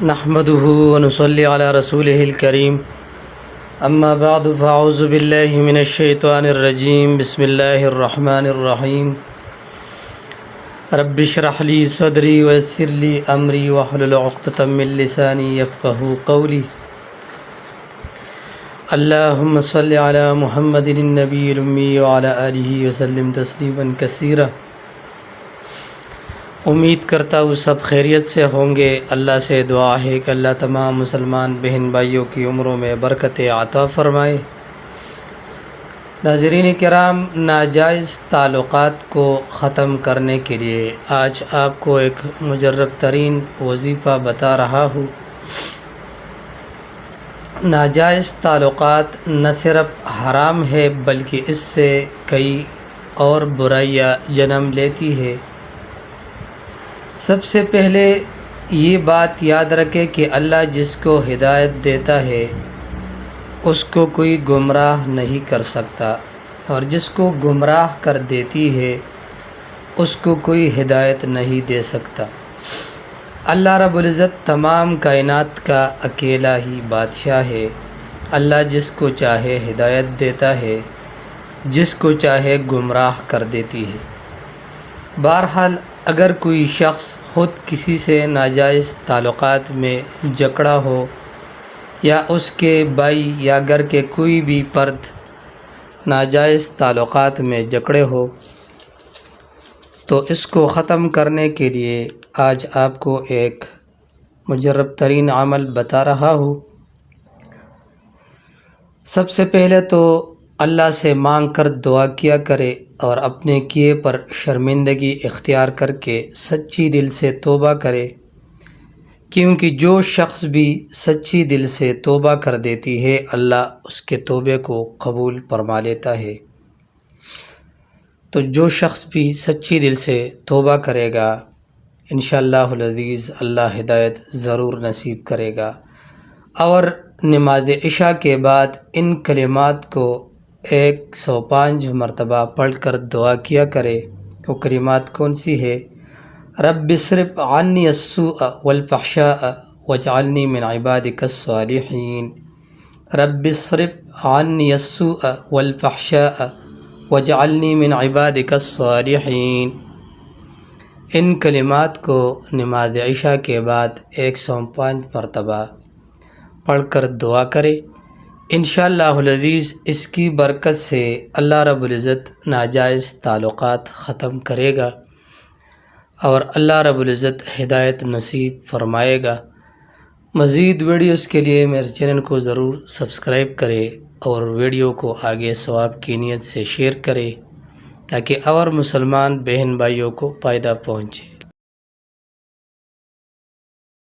نحمده ونصلي على رسوله الكريم اما بعد فاعوذ بالله من الشيطان الرجيم بسم الله الرحمن الرحيم رب اشرح لي صدري ويسر لي امري واحلل عقدة من لساني يفقهوا قولي اللهم صل على محمد النبي الأمي وعلى آله وسلم تسلیما کثیرا۔ امید کرتا ہوں سب خیریت سے ہوں گے۔ اللہ سے دعا ہے کہ اللہ تمام مسلمان بہن بھائیوں کی عمروں میں برکت عطا فرمائے۔ ناظرین کرام، ناجائز تعلقات کو ختم کرنے کے لیے آج آپ کو ایک مجرب ترین وظیفہ بتا رہا ہوں۔ ناجائز تعلقات نہ صرف حرام ہے بلکہ اس سے کئی اور برائیاں جنم لیتی ہے۔ سب سے پہلے یہ بات یاد رکھے کہ اللہ جس کو ہدایت دیتا ہے اس کو کوئی گمراہ نہیں کر سکتا، اور جس کو گمراہ کر دیتی ہے اس کو کوئی ہدایت نہیں دے سکتا۔ اللہ رب العزت تمام کائنات کا اکیلا ہی بادشاہ ہے۔ اللہ جس کو چاہے ہدایت دیتا ہے، جس کو چاہے گمراہ کر دیتی ہے۔ بہرحال اگر کوئی شخص خود کسی سے ناجائز تعلقات میں جکڑا ہو، یا اس کے بھائی یا گھر کے کوئی بھی فرد ناجائز تعلقات میں جکڑے ہو، تو اس کو ختم کرنے کے لیے آج آپ کو ایک مجرب ترین عمل بتا رہا ہوں۔ سب سے پہلے تو اللہ سے مانگ کر دعا کیا کرے اور اپنے کیے پر شرمندگی اختیار کر کے سچی دل سے توبہ کرے، کیونکہ جو شخص بھی سچی دل سے توبہ کر دیتی ہے اللہ اس کے توبے کو قبول فرما لیتا ہے۔ تو جو شخص بھی سچی دل سے توبہ کرے گا انشاءاللہ العزیز اللہ ہدایت ضرور نصیب کرے گا۔ اور نماز عشاء کے بعد ان کلمات کو 105 مرتبہ پڑھ کر دعا کیا کرے۔ وہ کلمات کون سی ہے؟ رب اصرف عنی السوء والفحشاء واجعلنی من عبادک الصالحین۔ رب اصرف عنی السوء والفحشاء واجعلنی من عبادک الصالحین۔ ان کلمات کو نماز عشاء کے بعد 105 مرتبہ پڑھ کر دعا کرے۔ انشاءاللہ العزیز اس کی برکت سے اللہ رب العزت ناجائز تعلقات ختم کرے گا اور اللہ رب العزت ہدایت نصیب فرمائے گا۔ مزید ویڈیوز کے لیے میرے چینل کو ضرور سبسکرائب کرے اور ویڈیو کو آگے ثواب کی نیت سے شیئر کرے تاکہ اور مسلمان بہن بھائیوں کو فائدہ پہنچے۔